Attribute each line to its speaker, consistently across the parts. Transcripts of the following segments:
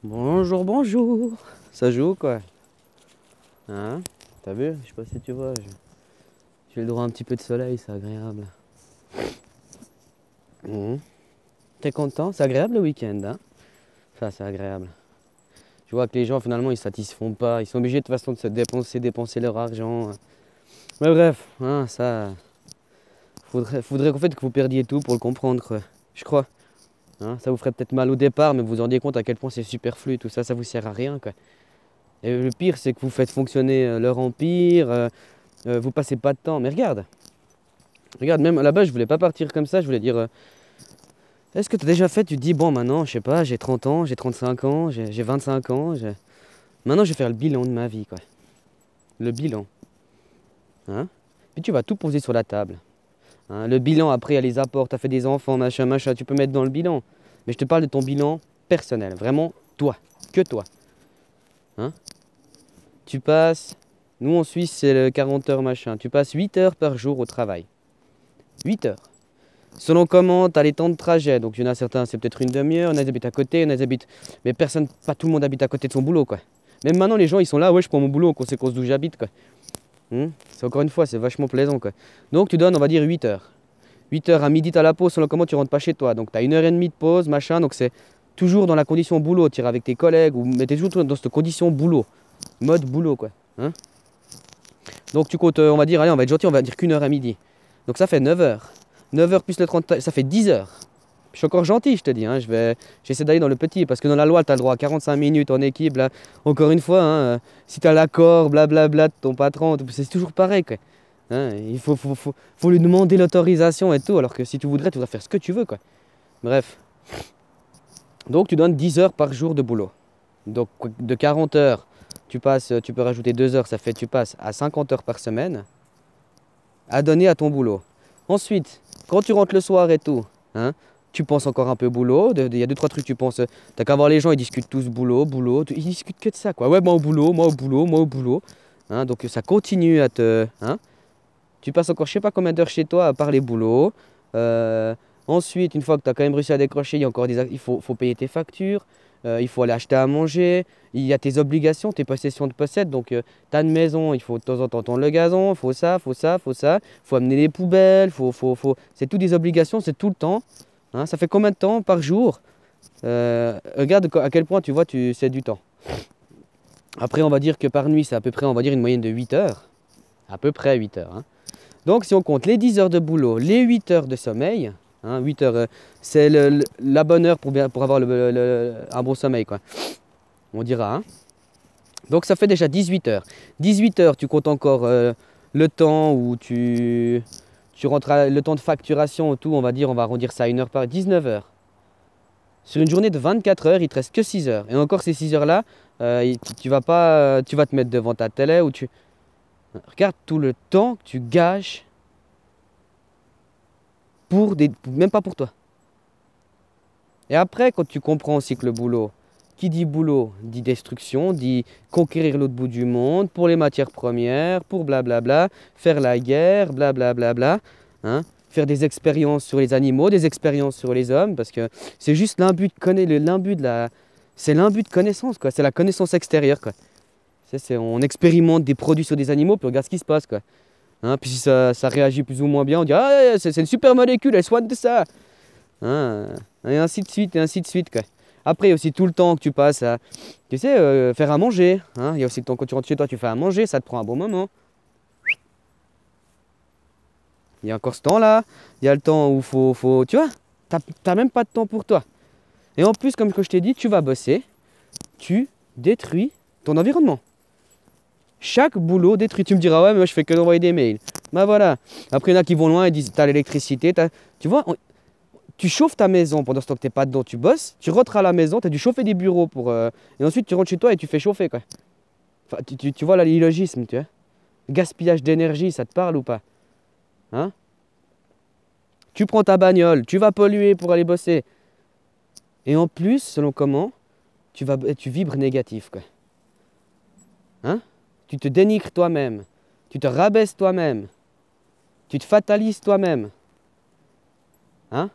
Speaker 1: Bonjour, bonjour. Ça joue quoi? Hein? T'as vu? Je sais pas si tu vois. J'ai le droit à un petit peu de soleil, c'est agréable. Mhm. T'es content? C'est agréable le week-end, hein? Ça, c'est agréable. Tu vois que les gens finalement ils satisfont pas. Ils sont obligés de toute façon de se dépenser leur argent. Mais bref, hein, ça. Faudrait qu'en fait que vous perdiez tout pour le comprendre, quoi. Je crois. Hein, ça vous ferait peut-être mal au départ, mais vous vous rendiez compte à quel point c'est superflu, tout ça, ça vous sert à rien, quoi. Et le pire, c'est que vous faites fonctionner leur empire. Vous passez pas de temps. Mais regarde, même là-bas, je voulais pas partir comme ça. Je voulais dire, est-ce que tu as déjà fait? Tu te dis, bon, maintenant, je sais pas, j'ai 30 ans, j'ai 35 ans, j'ai 25 ans. Maintenant, je vais faire le bilan de ma vie, quoi. Le bilan. Hein? Puis tu vas tout poser sur la table. Hein? Le bilan, après, il y a les apports. Tu as fait des enfants, machin, machin. Tu peux mettre dans le bilan. Mais je te parle de ton bilan personnel. Vraiment, toi. Que toi. Hein? Tu passes. Nous, en Suisse, c'est le 40 heures, machin. Tu passes 8 heures par jour au travail. 8 heures. Selon comment tu as les temps de trajet. Donc, il y en a certains, c'est peut-être une demi-heure, il y en a qui habitent à côté, il y en a qui habitent. Mais personne, pas tout le monde habite à côté de son boulot, quoi. Même maintenant, les gens, ils sont là, ouais, je prends mon boulot en conséquence d'où j'habite, quoi. C'est encore une fois, c'est vachement plaisant, quoi. Donc, tu donnes, on va dire, 8 heures. 8 heures à midi, tu as la pause, selon comment tu rentres pas chez toi. Donc, tu as 1 heure et demie de pause, machin. Donc, c'est toujours dans la condition boulot. Tu iras avec tes collègues, ou mais tu es toujours dans cette condition boulot. Mode boulot, quoi. Hein. Donc, tu comptes, on va dire, allez, on va être gentil, on va dire qu'une heure à midi. Donc, ça fait 9 heures. 9 heures plus le 30, ça fait 10 heures. Je suis encore gentil, je te dis. Hein. J'essaie d'aller dans le petit parce que dans la loi, tu as le droit à 45 minutes en équipe. Là. Encore une fois, hein, si tu as l'accord, blablabla, de ton patron, c'est toujours pareil. Quoi. Hein, il faut lui demander l'autorisation et tout. Alors que si tu voudrais faire ce que tu veux. Quoi. Bref. Donc, tu donnes 10 heures par jour de boulot. Donc, de 40 heures, tu peux rajouter 2 heures, ça fait tu passes à 50 heures par semaine à donner à ton boulot. Ensuite, quand tu rentres le soir et tout, hein, tu penses encore un peu boulot. Il y a deux, trois trucs, tu penses. T'as qu'à voir les gens, ils discutent tous boulot, boulot. Ils discutent que de ça, quoi. Ouais, moi au boulot, moi au boulot, moi au boulot. Hein, donc ça continue à te. Hein, tu passes encore je sais pas combien d'heures chez toi à parler boulot. Ensuite, une fois que tu as quand même réussi à décrocher, il y a encore il faut payer tes factures. Il faut aller acheter à manger. Il y a tes obligations, tes possessions de possède. Donc, tu as une maison, il faut de temps en temps tondre le gazon. Il faut ça, faut ça, faut ça. Il faut amener les poubelles. C'est tout des obligations, c'est tout le temps. Hein, ça fait combien de temps par jour? Regarde à quel point tu vois, c'est du temps. Après, on va dire que par nuit, c'est à peu près, on va dire, une moyenne de 8 heures. À peu près 8 heures. Hein. Donc, si on compte les 10 heures de boulot, les 8 heures de sommeil, hein, 8 heures, c'est la bonne heure pour avoir un bon sommeil, quoi. On dira. Hein. Donc, ça fait déjà 18 heures. 18 heures, tu comptes encore le temps où tu rentres le temps de facturation, tout, on va arrondir ça à 1 heure par 19 heures. Sur une journée de 24 heures, il te reste que 6 heures. Et encore ces 6 heures-là, tu vas pas, tu vas te mettre devant ta télé ou tu. Regarde tout le temps que tu gâches même pas pour toi. Et après, quand tu comprends aussi que le boulot, qui dit boulot, dit destruction, dit conquérir l'autre bout du monde, pour les matières premières, pour blablabla, faire la guerre, blablabla, hein, faire des expériences sur les animaux, des expériences sur les hommes, parce que c'est juste l'imbut c'est l'imbut de connaissance, quoi. C'est la connaissance extérieure, quoi. On expérimente des produits sur des animaux, puis on regarde ce qui se passe, quoi. Hein, puis si ça réagit plus ou moins bien, on dit ah c'est une super molécule, elle soigne de ça. Hein, et ainsi de suite, et ainsi de suite. Quoi. Après, il y a aussi tout le temps que tu passes à, tu sais, faire à manger. Hein. Il y a aussi le temps quand tu rentres chez toi, tu fais à manger, ça te prend un bon moment. Il y a encore ce temps-là. Il y a le temps où tu vois, t'as même pas de temps pour toi. Et en plus, comme que je t'ai dit, tu vas bosser, tu détruis ton environnement. Chaque boulot détruit. Tu me diras, ouais, mais moi je fais que d'envoyer des mails. Bah voilà. Après, il y en a qui vont loin et disent, t'as l'électricité. Tu vois, tu chauffes ta maison pendant ce temps que tu n'es pas dedans, tu bosses. Tu rentres à la maison, tu as dû chauffer des bureaux et ensuite tu rentres chez toi et tu fais chauffer. Quoi. Enfin, tu vois l'illogisme, tu vois. Gaspillage d'énergie, ça te parle ou pas? Hein? Tu prends ta bagnole, tu vas polluer pour aller bosser. Et en plus, selon comment, tu vibres négatif. Quoi. Hein? Tu te dénigres toi-même. Tu te rabaisses toi-même. Tu te fatalises toi-même. Hein?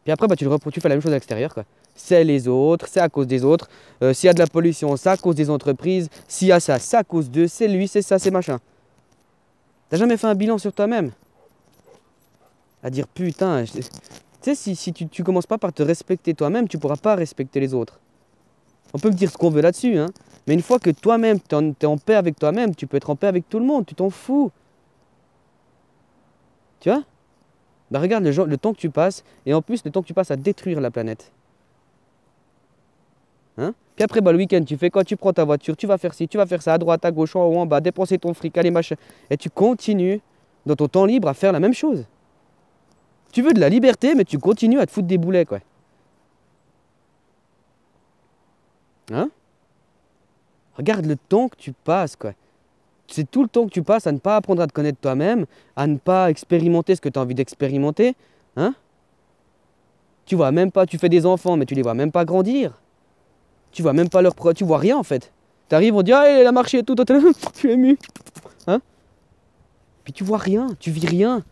Speaker 1: Puis après, bah, tu fais la même chose à l'extérieur. Quoi. c'est les autres, c'est à cause des autres. S'il y a de la pollution, c'est à cause des entreprises. S'il y a ça, c'est à cause d'eux, c'est lui, c'est ça, c'est machin. T'as jamais fait un bilan sur toi-même? À dire putain, tu sais, si tu commences pas par te respecter toi-même, tu pourras pas respecter les autres. On peut me dire ce qu'on veut là-dessus, hein. Mais une fois que toi-même, t'es en paix avec toi-même, tu peux être en paix avec tout le monde, tu t'en fous. Tu vois? Bah regarde le temps que tu passes, et en plus le temps que tu passes à détruire la planète. Hein? Puis après, bah, le week-end, tu fais quoi? Tu prends ta voiture, tu vas faire ci, tu vas faire ça, à droite, à gauche, en haut, en bas, dépenser ton fric, aller machin. Et tu continues, dans ton temps libre, à faire la même chose. Tu veux de la liberté, mais tu continues à te foutre des boulets, quoi. Hein? Regarde le temps que tu passes, quoi. C'est tout le temps que tu passes à ne pas apprendre à te connaître toi-même, à ne pas expérimenter ce que tu as envie d'expérimenter. Hein? Tu vois même pas, tu fais des enfants, mais tu les vois même pas grandir. Tu vois même pas tu vois rien en fait. Tu arrives, on dit ah elle a marché et tout, toi t'es là, tu es ému. Hein? Puis tu vois rien, tu vis rien.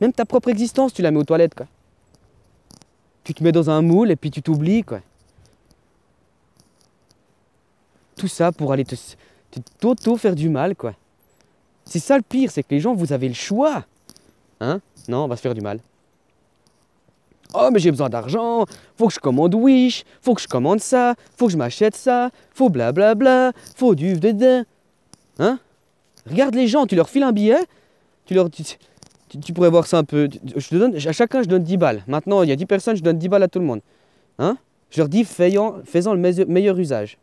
Speaker 1: Même ta propre existence, tu la mets aux toilettes, quoi. Tu te mets dans un moule et puis tu t'oublies, quoi. Tout ça pour aller t'auto faire du mal, quoi. C'est ça le pire, c'est que les gens, vous avez le choix. Hein? Non, on va se faire du mal. Oh, mais j'ai besoin d'argent, faut que je commande Wish, faut que je commande ça, faut que je m'achète ça, faut blablabla, faut du... Hein? Regarde les gens, tu leur files un billet, tu pourrais voir ça un peu. À chacun, je donne 10 balles. Maintenant, il y a 10 personnes, je donne 10 balles à tout le monde. Hein? Je leur dis, faisant le meilleur usage.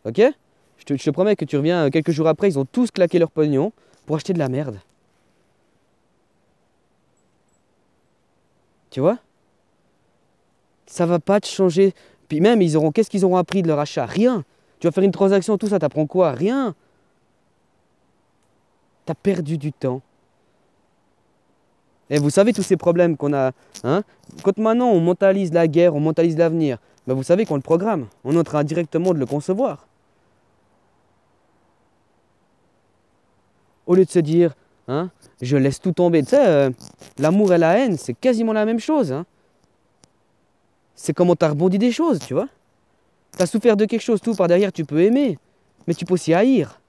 Speaker 1: Ok? Je te promets que tu reviens quelques jours après, ils ont tous claqué leur pognon pour acheter de la merde. Tu vois? Ça va pas te changer. Puis même, qu'est-ce qu'ils auront appris de leur achat? Rien. Tu vas faire une transaction, tout ça, t'apprends quoi? Rien. T'as perdu du temps. Et vous savez tous ces problèmes qu'on a, hein? Quand maintenant on mentalise la guerre, on mentalise l'avenir, ben vous savez qu'on le programme. On est en train directement de le concevoir. Au lieu de se dire, hein, je laisse tout tomber. Tu sais, l'amour et la haine, c'est quasiment la même chose. Hein. C'est comment tu as rebondi des choses, tu vois. Tu as souffert de quelque chose, tout par derrière, tu peux aimer. Mais tu peux aussi haïr.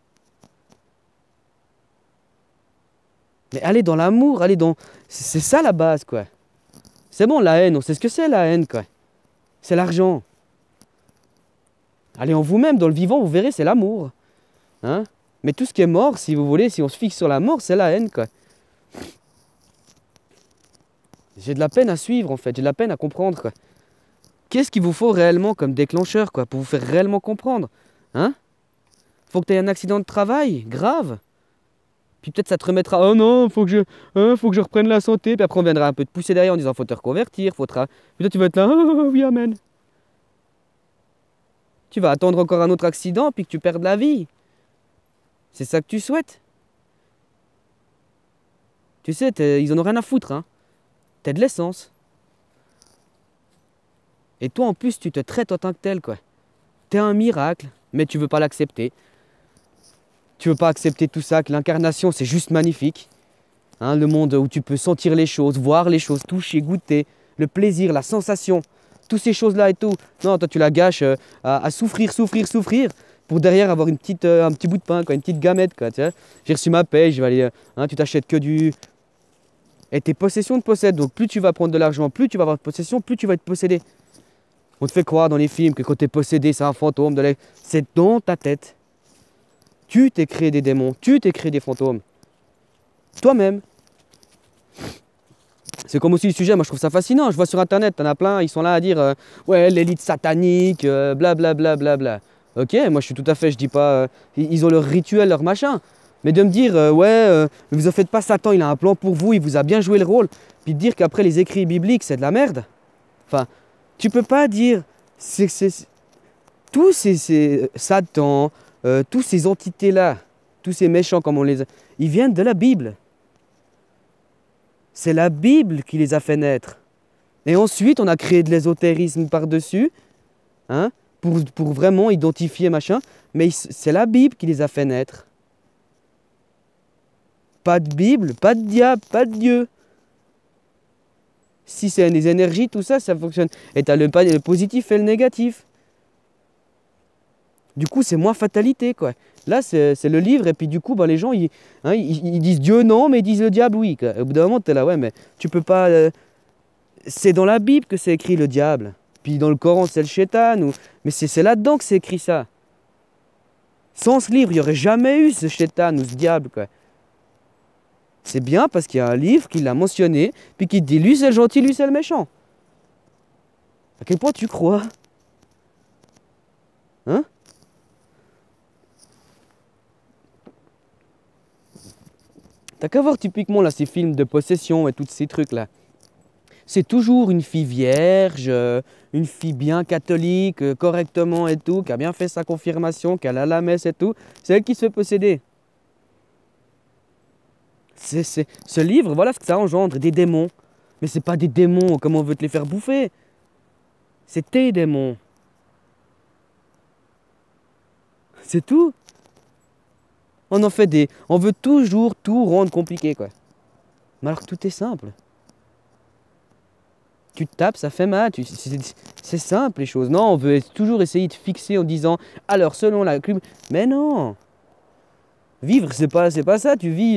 Speaker 1: Mais aller dans l'amour, aller dans... C'est ça la base, quoi. C'est bon, la haine, on sait ce que c'est la haine, quoi. C'est l'argent. Allez en vous-même, dans le vivant, vous verrez, c'est l'amour. Hein? Mais tout ce qui est mort, si vous voulez, si on se fixe sur la mort, c'est la haine, quoi. J'ai de la peine à suivre, en fait. J'ai de la peine à comprendre, quoi. Qu'est-ce qu'il vous faut réellement comme déclencheur, quoi, pour vous faire réellement comprendre? Hein? Faut que tu aies un accident de travail, grave. Puis peut-être ça te remettra, oh non, faut que je reprenne la santé. Puis après on viendra un peu te pousser derrière en disant, faut te reconvertir, Puis toi tu vas être là, oh oui, amen. Tu vas attendre encore un autre accident, puis que tu perdes la vie. C'est ça que tu souhaites? Tu sais, ils en ont rien à foutre, hein. T'as de l'essence. Et toi, en plus, tu te traites en tant que tel, quoi. T'es un miracle, mais tu veux pas l'accepter. Tu veux pas accepter tout ça, que l'incarnation, c'est juste magnifique. Hein, le monde où tu peux sentir les choses, voir les choses, toucher, goûter, le plaisir, la sensation, toutes ces choses-là et tout. Non, toi, tu la gâches à souffrir, pour derrière avoir un petit bout de pain, quoi, une petite gamette, quoi. J'ai reçu ma paie, je vais aller, hein, tu t'achètes que du... Et tes possessions te possèdent, donc plus tu vas prendre de l'argent, plus tu vas avoir de possession, plus tu vas être possédé. On te fait croire dans les films que quand tu es possédé, c'est un fantôme. C'est dans ta tête. Tu t'es créé des démons, tu t'es créé des fantômes. Toi-même. C'est comme aussi le sujet, moi je trouve ça fascinant. Je vois sur internet, t'en as plein, ils sont là à dire ouais, l'élite satanique, blablabla. Bla, bla, bla. Ok, moi je suis tout à fait, je dis pas. Ils ont leur rituel, leur machin. Mais de me dire, ouais, vous en faites pas, Satan, il a un plan pour vous, il vous a bien joué le rôle. Puis de dire qu'après les écrits bibliques, c'est de la merde. Enfin, tu peux pas dire. Tous ces Satan, tous ces entités-là, tous ces méchants comme on les a, ils viennent de la Bible. C'est la Bible qui les a fait naître. Et ensuite, on a créé de l'ésotérisme par-dessus, hein, pour vraiment identifier machin. Mais c'est la Bible qui les a fait naître. Pas de Bible, pas de diable, pas de Dieu. Si c'est des énergies, tout ça, ça fonctionne. Et tu as le positif et le négatif. Du coup, c'est moins fatalité, quoi. Là, c'est le livre, et puis du coup, bah, les gens, ils disent Dieu non, mais ils disent le diable oui, quoi. Au bout d'un moment, tu es là, ouais, mais tu peux pas. C'est dans la Bible que c'est écrit le diable. Puis dans le Coran, c'est le shaitan. Mais c'est là-dedans que c'est écrit ça. Sans ce livre, il n'y aurait jamais eu ce shaitan ou ce diable, quoi. C'est bien parce qu'il y a un livre qui l'a mentionné, puis qui te dit lui c'est le gentil, lui c'est le méchant. À quel point tu crois? Hein? T'as qu'à voir typiquement là ces films de possession et tous ces trucs là. C'est toujours une fille vierge, une fille bien catholique, correctement et tout, qui a bien fait sa confirmation, qui allait à la messe et tout. C'est elle qui se fait posséder. Ce livre, voilà ce que ça engendre, des démons. Mais c'est pas des démons comme on veut te les faire bouffer. C'est tes démons. C'est tout. On veut toujours tout rendre compliqué, quoi. Mais alors que tout est simple. Tu te tapes, ça fait mal. C'est simple les choses. Non, on veut toujours essayer de fixer en disant, alors selon la club. Mais non. Vivre, c'est pas ça. Tu vis,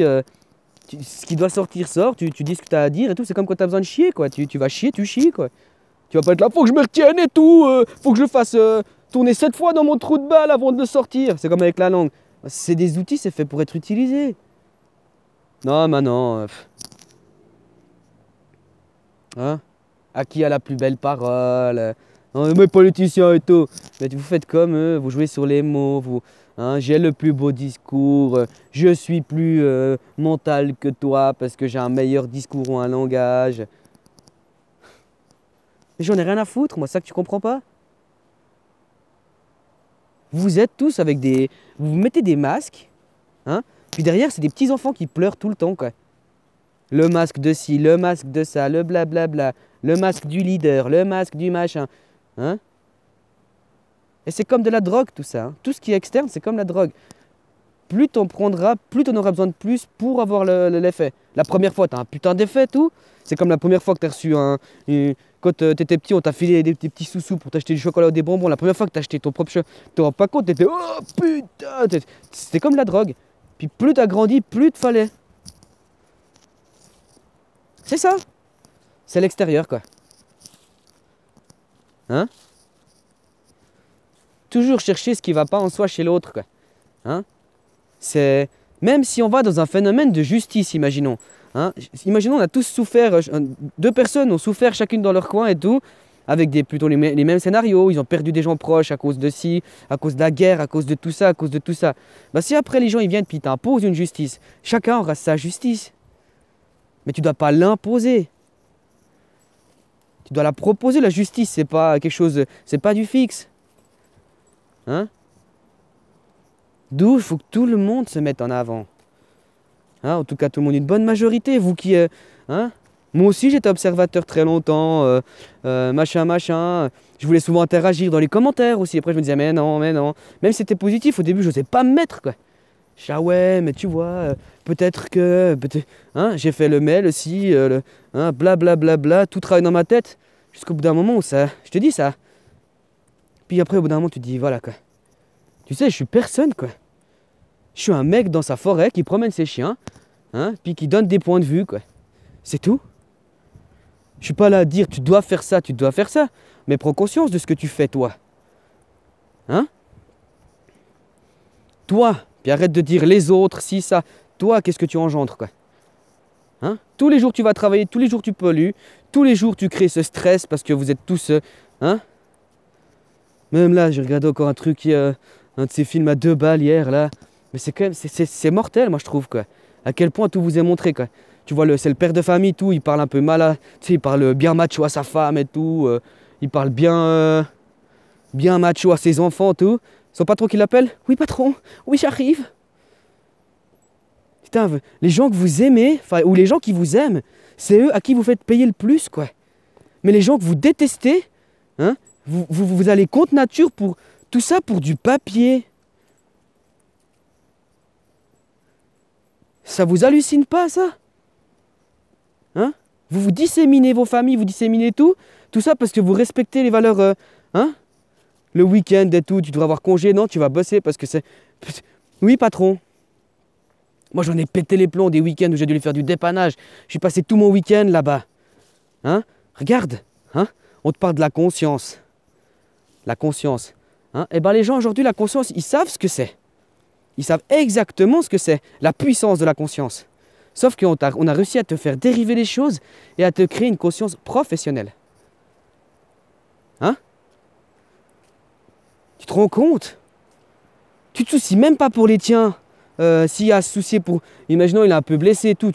Speaker 1: ce qui doit sortir sort. Tu dis ce que tu as à dire et tout. C'est comme quand tu as besoin de chier, quoi. Tu vas chier, tu chies, quoi. Tu vas pas être là, faut que je me retienne et tout. Faut que je le fasse tourner 7 fois dans mon trou de balle avant de le sortir. C'est comme avec la langue. C'est des outils, c'est fait pour être utilisé. Non, maintenant. Hein? À qui a la plus belle parole? Mais politiciens et tout. Mais vous faites comme eux, vous jouez sur les mots. Hein, j'ai le plus beau discours. Je suis plus mental que toi parce que j'ai un meilleur discours ou un langage. Mais j'en ai rien à foutre, moi, ça que tu comprends pas. Vous êtes tous avec des. Vous mettez des masques. Hein? Puis derrière, c'est des petits enfants qui pleurent tout le temps, quoi. Le masque de ci, le masque de ça, le blablabla, le masque du leader, le masque du machin. Hein? Et c'est comme de la drogue tout ça. Hein. Tout ce qui est externe, c'est comme la drogue. Plus t'en prendras, plus t'en auras besoin de plus pour avoir l'effet. La première fois, t'as un putain d'effet, tout. C'est comme la première fois que t'as reçu quand t'étais petit, on t'a filé des petits sous-sous pour t'acheter du chocolat ou des bonbons. La première fois que t'as acheté ton propre chocolat, tu te rends pas compte, t'étais oh putain. C'était comme la drogue. Puis plus t'as grandi, plus te fallait. C'est ça. C'est l'extérieur, quoi. Hein? Toujours chercher ce qui va pas en soi chez l'autre, quoi. Hein? C'est... Même si on va dans un phénomène de justice, imaginons. Hein? Imaginons, on a tous souffert, deux personnes ont souffert chacune dans leur coin et tout, avec plutôt les mêmes scénarios. Ils ont perdu des gens proches à cause de ci, à cause de la guerre, à cause de tout ça, à cause de tout ça. Bah, si après les gens ils viennent puis t'imposent une justice, chacun aura sa justice. Mais tu dois pas l'imposer. Tu dois la proposer, la justice. C'est pas quelque chose, c'est pas du fixe. Hein? D'où il faut que tout le monde se mette en avant. Hein? En tout cas, tout le monde, une bonne majorité. Vous qui... hein? Moi aussi, j'étais observateur très longtemps. Machin. Je voulais souvent interagir dans les commentaires aussi. Après, je me disais, mais non. Même si c'était positif, au début, je n'osais pas me mettre, quoi. Je dis, ah ouais, mais tu vois, peut-être que... hein? J'ai fait le mail aussi, hein? Blablabla, tout travaille dans ma tête. Jusqu'au bout d'un moment où ça... Je te dis ça. Puis après, au bout d'un moment, tu te dis, voilà, quoi. Tu sais, je suis personne, quoi. Je suis un mec dans sa forêt qui promène ses chiens, hein, puis qui donne des points de vue, quoi. C'est tout. Je suis pas là à dire, tu dois faire ça, mais prends conscience de ce que tu fais, toi. Hein? Toi, puis arrête de dire les autres, si, ça. Toi, qu'est-ce que tu engendres, quoi? Hein? Tous les jours, tu vas travailler, tous les jours, tu pollues, tous les jours, tu crées ce stress parce que vous êtes tous... hein? Même là, j'ai regardé encore un truc, un de ces films à 2 balles hier, là. Mais c'est quand même, c'est mortel, moi, je trouve, quoi. À quel point tout vous est montré, quoi. Tu vois, c'est le père de famille, tout, il parle un peu mal, tu sais, il parle bien macho à sa femme et tout. Il parle bien macho à ses enfants, tout. Son patron qui l'appelle, oui, patron, oui, j'arrive. Putain, les gens que vous aimez, ou les gens qui vous aiment, c'est eux à qui vous faites payer le plus, quoi. Mais les gens que vous détestez, hein, vous allez contre nature pour tout ça pour du papier. Ça vous hallucine pas, ça? Hein? Vous vous disséminez vos familles, vous disséminez tout. Tout ça parce que vous respectez les valeurs, hein? Le week-end et tout, tu devrais avoir congé. Non, tu vas bosser parce que c'est... Oui, patron. Moi, j'en ai pété les plombs des week-ends où j'ai dû aller faire du dépannage. J'ai passé tout mon week-end là-bas. Hein? Regarde, hein? On te parle de la conscience. La conscience. Hein? Eh bien, les gens aujourd'hui, la conscience, ils savent ce que c'est. Ils savent exactement ce que c'est, la puissance de la conscience. Sauf qu'on a réussi à te faire dériver les choses et à te créer une conscience professionnelle. Hein? Tu te rends compte? Tu te soucies même pas pour les tiens. S'il y a à se soucier pour... Imaginons, il est un peu blessé et tout.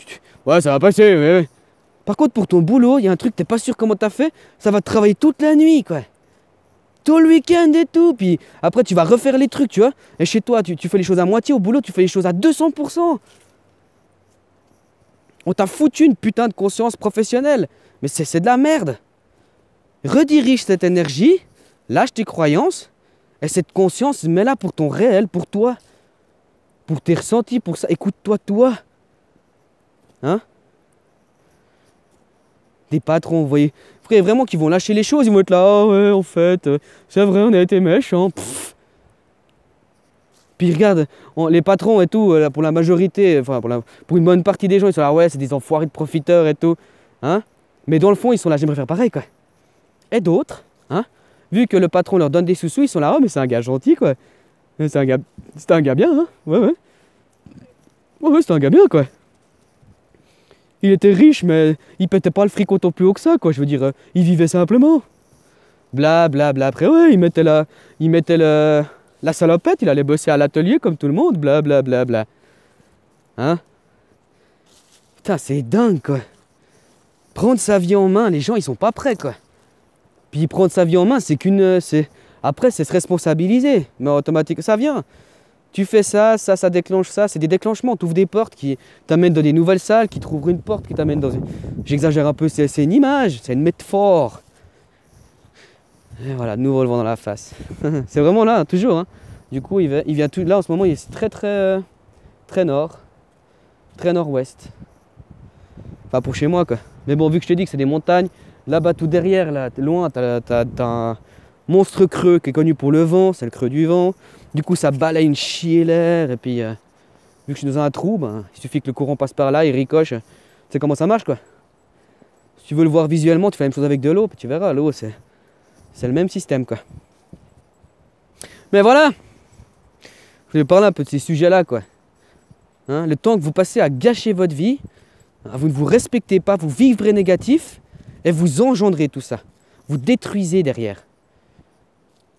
Speaker 1: Ouais, ça va passer, ouais. Par contre, pour ton boulot, il y a un truc, t'es pas sûr comment t'as fait. Ça va te travailler toute la nuit, quoi. Tout le week-end et tout. Puis après, tu vas refaire les trucs, tu vois. Et chez toi, tu fais les choses à moitié. Au boulot, tu fais les choses à 200%. On t'a foutu une putain de conscience professionnelle. Mais c'est de la merde. Redirige cette énergie, lâche tes croyances. Et cette conscience, mets-la pour ton réel, pour toi. Pour tes ressentis, pour ça. Écoute-toi, toi. Hein? Des patrons, vous voyez. Frère, vraiment qui vont lâcher les choses. Ils vont être là, ah ouais, en fait, c'est vrai, on a été méchants. Puis regarde, les patrons et tout, pour la majorité, enfin pour une bonne partie des gens, ils sont là, ouais, c'est des enfoirés de profiteurs et tout. Hein? Mais dans le fond, ils sont là, j'aimerais faire pareil, quoi. Et d'autres, hein, vu que le patron leur donne des sous-sous, ils sont là, oh, mais c'est un gars gentil, quoi. C'est un gars bien, hein. Ouais, ouais. Ouais, c'est un gars bien, quoi. Il était riche, mais il pétait pas le fric autant plus haut que ça, quoi. Je veux dire, il vivait simplement. Bla, bla, bla. Après, ouais, il mettait la salopette, il allait bosser à l'atelier comme tout le monde, bla, bla, bla, bla. Hein? Putain, c'est dingue, quoi. Prendre sa vie en main, les gens, ils sont pas prêts, quoi. Puis prendre sa vie en main, après, c'est se responsabiliser. Mais automatiquement, ça vient. Tu fais ça, ça déclenche ça. C'est des déclenchements. Tu ouvres des portes qui t'amènent dans des nouvelles salles, qui t'ouvrent une porte, qui t'amènent dans une... J'exagère un peu, c'est une image, c'est une métaphore. Et voilà, de nouveau le vent dans la face. C'est vraiment là, toujours. Hein. Du coup, il vient tout... Là, en ce moment, il est très nord. Très nord-ouest. Enfin, pour chez moi, quoi. Mais bon, vu que je te dis que c'est des montagnes, là-bas, tout derrière, là, loin, t'as un monstre creux qui est connu pour le vent. C'est le creux du vent. Du coup, ça balaye une chier l'air. Et puis, vu que je suis dans un trou, ben, il suffit que le courant passe par là, il ricoche. Tu sais comment ça marche, quoi. Si tu veux le voir visuellement, tu fais la même chose avec de l'eau. Puis tu verras, l'eau, c'est le même système, quoi. Mais voilà. Je voulais parler un peu de ces sujets-là, quoi. Hein, le temps que vous passez à gâcher votre vie, vous ne vous respectez pas, vous vivrez négatif et vous engendrez tout ça. Vous détruisez derrière.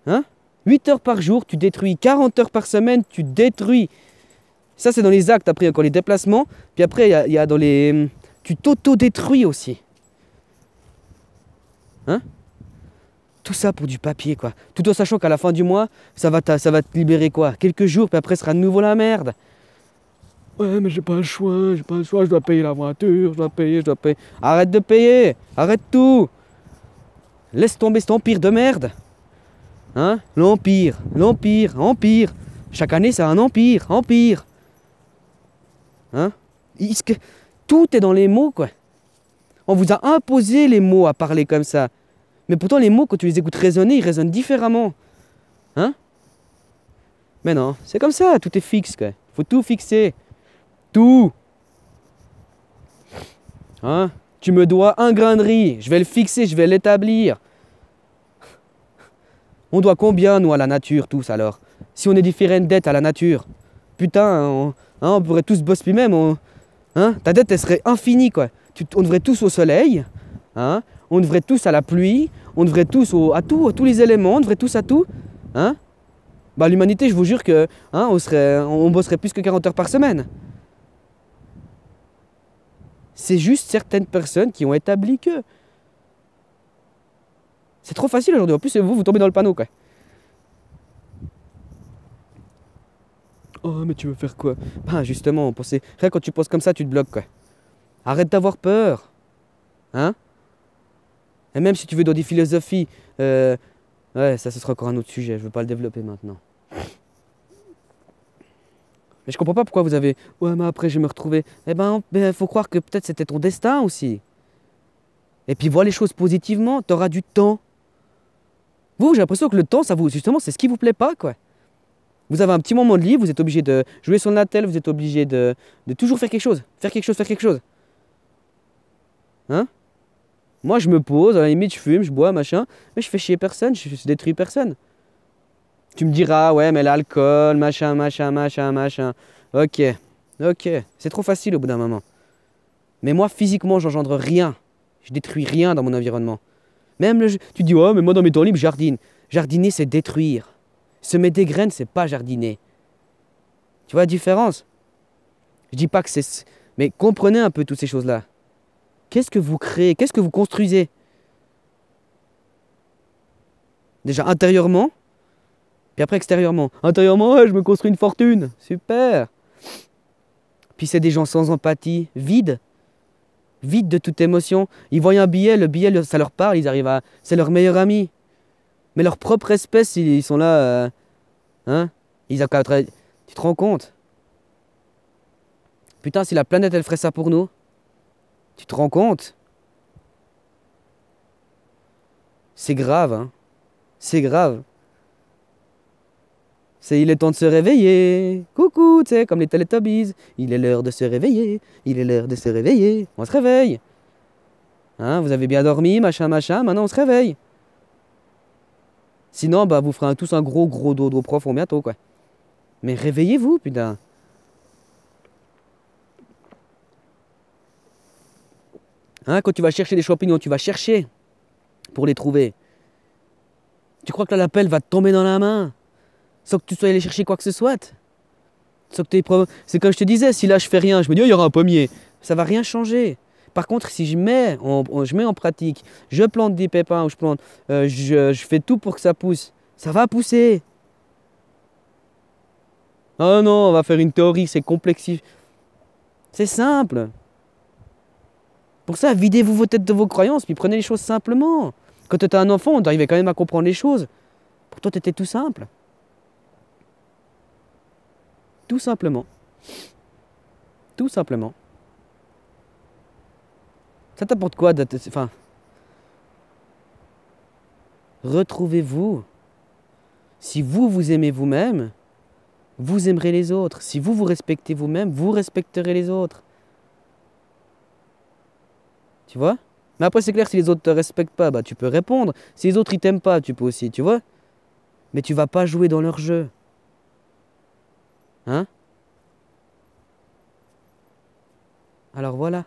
Speaker 1: Hein? 8 heures par jour, tu détruis. 40 heures par semaine, tu détruis. Ça, c'est dans les actes. Après, il y a encore les déplacements. Puis après, il y a dans les... Tu t'auto-détruis aussi. Hein? Tout ça pour du papier, quoi. Tout en sachant qu'à la fin du mois, ça va te libérer, quoi. Quelques jours, puis après, ce sera de nouveau la merde. Ouais, mais j'ai pas le choix, je dois payer la voiture, je dois payer. Arrête de payer, arrête tout. Laisse tomber cet empire de merde. Hein? L'empire. Chaque année, c'est un empire. Hein? Tout est dans les mots, quoi. On vous a imposé les mots à parler comme ça. Mais pourtant, les mots, quand tu les écoutes résonner, ils résonnent différemment. Hein? Mais non, c'est comme ça, tout est fixe, quoi. Faut tout fixer. Tout. Hein? Tu me dois un grain de riz. Je vais le fixer, je vais l'établir. On doit combien, nous, à la nature, tous, alors? Si on est différentes dettes à la nature. Putain, on pourrait tous bosser puis même. Hein? Ta dette, elle serait infinie, quoi. On devrait tous au soleil. Hein? On devrait tous à la pluie. On devrait tous à tous les éléments. On devrait tous à tout. Hein? Bah, l'humanité, je vous jure que hein, on bosserait plus que 40 heures par semaine. C'est juste certaines personnes qui ont établi que... C'est trop facile aujourd'hui. En plus, vous tombez dans le panneau, quoi. Oh, mais tu veux faire quoi? Ben, justement, rien quand tu penses comme ça, tu te bloques, quoi. Arrête d'avoir peur. Hein? Et même si tu veux dans des philosophies... ouais, ça, ce sera encore un autre sujet. Je ne veux pas le développer maintenant. Mais je comprends pas pourquoi vous avez... Ouais, mais après, je vais me retrouver... Eh ben, faut croire que peut-être c'était ton destin aussi. Et puis vois les choses positivement, tu auras du temps. Vous, j'ai l'impression que le temps, ça vous, justement, c'est ce qui vous plaît pas, quoi. Vous avez un petit moment de libre, vous êtes obligé de jouer sur Natel, vous êtes obligé de toujours faire quelque chose. Faire quelque chose, faire quelque chose. Hein? Moi, je me pose, à la limite, je fume, je bois, machin, mais je fais chier personne, je détruis personne. Tu me diras, ouais, mais l'alcool, machin, machin, machin, machin. Ok, ok, c'est trop facile au bout d'un moment. Mais moi, physiquement, j'engendre rien. Je détruis rien dans mon environnement. Même tu dis, ouais, mais moi, dans mes temps libres, je jardine. Jardiner, c'est détruire. Semer des graines, c'est pas jardiner. Tu vois la différence? Je dis pas que c'est... Mais comprenez un peu toutes ces choses-là. Qu'est-ce que vous créez? Qu'est-ce que vous construisez? Déjà intérieurement, puis après extérieurement. Intérieurement, ouais, je me construis une fortune. Super. Puis c'est des gens sans empathie, vides. Vides de toute émotion. Ils voient un billet, le billet, ça leur parle, ils arrivent à... C'est leur meilleur ami. Mais leur propre espèce, ils sont là... hein? Ils ont... Tu te rends compte? Putain, si la planète, elle ferait ça pour nous, tu te rends compte? C'est grave, hein? C'est grave. Il est temps de se réveiller. Coucou, tu sais, comme les Teletubbies. Il est l'heure de se réveiller. Il est l'heure de se réveiller. On se réveille. Hein, vous avez bien dormi, machin, machin. Maintenant, on se réveille. Sinon, bah, vous ferez tous un gros dodo profond bientôt, quoi. Mais réveillez-vous, putain. Hein, quand tu vas chercher des champignons, tu vas chercher pour les trouver. Tu crois que la pelle va te tomber dans la main sans que tu sois allé chercher quoi que ce soit? C'est comme je te disais, si là je fais rien, je me dis, oh, il y aura un pommier. Ça va rien changer. Par contre, si je mets en pratique, je plante des pépins ou je fais tout pour que ça pousse, ça va pousser. Oh non, on va faire une théorie, c'est complexif. C'est simple. Pour ça, videz-vous vos têtes de vos croyances, puis prenez les choses simplement. Quand tu étais un enfant, on arrivait quand même à comprendre les choses. Pour toi, tu étais tout simple. Tout simplement. Tout simplement. Ça t'apporte quoi enfin, retrouvez-vous. Si vous vous aimez vous-même, vous aimerez les autres. Si vous vous respectez vous-même, vous respecterez les autres. Tu vois? Mais après, c'est clair, si les autres te respectent pas, bah tu peux répondre. Si les autres ils t'aiment pas, tu peux aussi, tu vois? Mais tu vas pas jouer dans leur jeu. Hein? Alors voilà.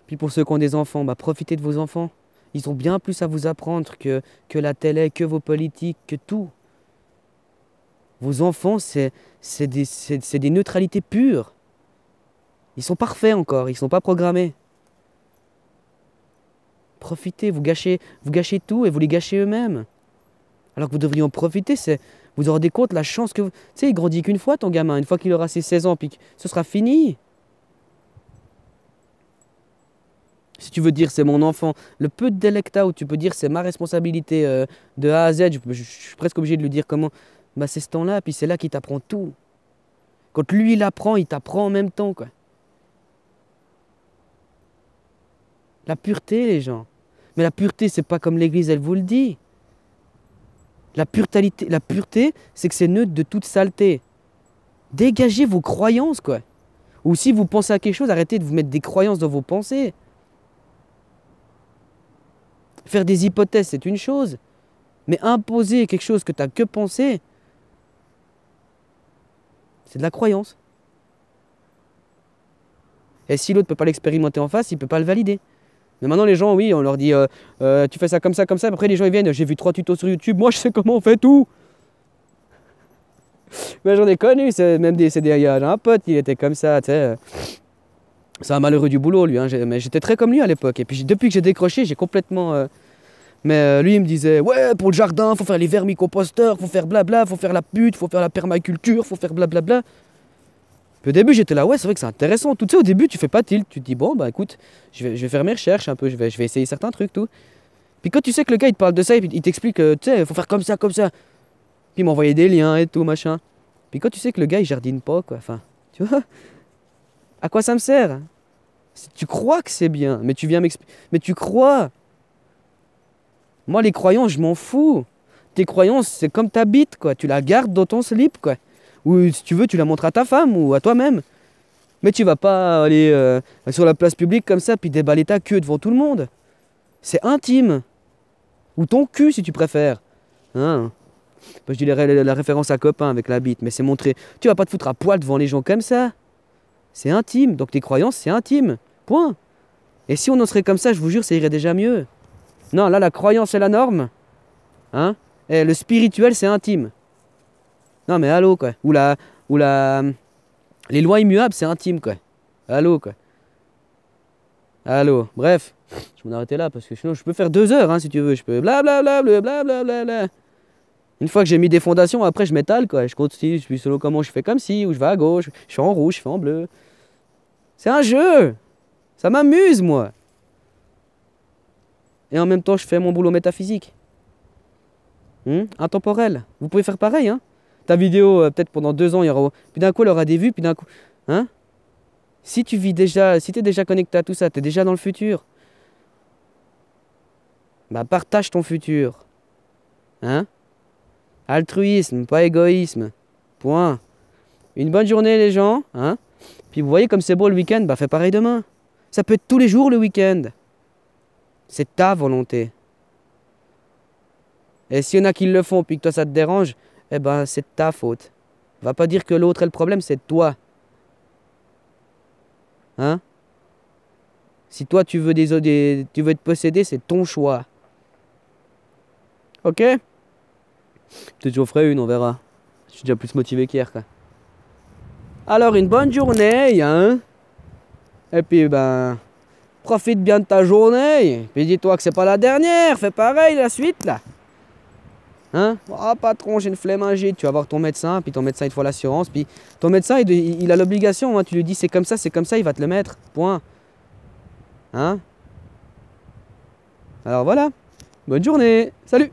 Speaker 1: Puis pour ceux qui ont des enfants, bah profitez de vos enfants. Ils ont bien plus à vous apprendre que la télé, que vos politiques, que tout. Vos enfants, c'est des neutralités pures. Ils sont parfaits encore, ils sont pas programmés. Profitez, vous gâchez tout et vous les gâchez eux-mêmes. Alors que vous devriez en profiter, vous vous rendez compte la chance que vous... Tu sais, il grandit qu'une fois ton gamin, une fois qu'il aura ses 16 ans, puis ce sera fini. Si tu veux dire c'est mon enfant, le peu de délecta où tu peux dire c'est ma responsabilité de A à Z, je suis presque obligé de lui dire comment, bah c'est ce temps-là, puis c'est là qu'il t'apprend tout. Quand lui il apprend, il t'apprend en même temps, quoi. La pureté, les gens. Mais la pureté, c'est pas comme l'Église, elle vous le dit. La pureté, c'est que c'est neutre de toute saleté. Dégagez vos croyances, quoi. Ou si vous pensez à quelque chose, arrêtez de vous mettre des croyances dans vos pensées. Faire des hypothèses, c'est une chose. Mais imposer quelque chose que tu n'as que pensé, c'est de la croyance. Et si l'autre ne peut pas l'expérimenter en face, il ne peut pas le valider. Mais maintenant, les gens, oui, on leur dit tu fais ça comme ça, comme ça. Après, les gens ils viennent, j'ai vu 3 tutos sur YouTube, moi je sais comment on fait tout. Mais j'en ai connu, il y a un pote, il était comme ça, tu sais. C'est un malheureux du boulot, lui, hein, mais j'étais très comme lui à l'époque. Et puis depuis que j'ai décroché, j'ai complètement. Mais lui, il me disait ouais, pour le jardin, faut faire les vermicomposteurs, faut faire blabla, faut faire la pute, faut faire la permaculture, faut faire blablabla. Puis au début, j'étais là, ouais, c'est vrai que c'est intéressant. Tout ça, au début, tu fais pas tilt. Tu te dis, bon, bah écoute, je vais faire mes recherches un peu, je vais essayer certains trucs, tout. Puis quand tu sais que le gars, il te parle de ça, il t'explique, tu sais, il faut faire comme ça, comme ça. Puis il m'envoyait des liens et tout, machin. Puis quand tu sais que le gars, il jardine pas, quoi, enfin, tu vois, à quoi ça me sert? Tu crois que c'est bien, mais tu viens m'expliquer. Mais tu crois. Moi, les croyances, je m'en fous. Tes croyances, c'est comme ta bite, quoi. Tu la gardes dans ton slip, quoi. Ou si tu veux, tu la montres à ta femme ou à toi-même. Mais tu vas pas aller sur la place publique comme ça, puis déballer ta queue devant tout le monde. C'est intime. Ou ton cul, si tu préfères. Hein? Je dis la référence à copain avec la bite, mais c'est montrer. Tu vas pas te foutre à poil devant les gens comme ça. C'est intime. Donc tes croyances, c'est intime. Point. Et si on en serait comme ça, je vous jure, ça irait déjà mieux. Non, là, la croyance est la norme. Hein? Et le spirituel, c'est intime. Non, mais allô, quoi. Les lois immuables, c'est intime, quoi. Allô, quoi. Allô. Bref, je vais m'arrêter là parce que sinon, je peux faire 2 heures, hein, si tu veux. Je peux blablabla, blablabla. Une fois que j'ai mis des fondations, après, je m'étale, quoi. Je continue, je suis solo comment je fais comme ci, ou je vais à gauche, je fais en rouge, je fais en bleu. C'est un jeu. Ça m'amuse, moi. Et en même temps, je fais mon boulot métaphysique. Intemporel. Vous pouvez faire pareil, hein. Ta vidéo, peut-être pendant 2 ans, il y aura... Puis d'un coup, elle aura des vues, puis d'un coup... Hein? Si tu vis déjà... Si tu es déjà connecté à tout ça, tu es déjà dans le futur. Bah, partage ton futur. Hein? Altruisme, pas égoïsme. Point. Une bonne journée, les gens. Hein? Puis vous voyez comme c'est beau le week-end, bah fais pareil demain. Ça peut être tous les jours le week-end. C'est ta volonté. Et s'il y en a qui le font puis que toi ça te dérange, eh ben c'est ta faute. Va pas dire que l'autre est le problème, c'est toi. Hein? Si toi tu veux tu veux être possédé, c'est ton choix. Ok? Peut-être j'en ferai une, on verra. Je suis déjà plus motivé qu'hier, quoi. Alors une bonne journée, hein? Et puis ben profite bien de ta journée. Puis dis-toi que c'est pas la dernière, fais pareil la suite là. Hein? Ah patron, j'ai une flémingite, tu vas voir ton médecin, puis ton médecin il te fait l'assurance, puis ton médecin il a l'obligation, hein, tu lui dis c'est comme ça, il va te le mettre, point. Hein? Alors voilà, bonne journée, salut!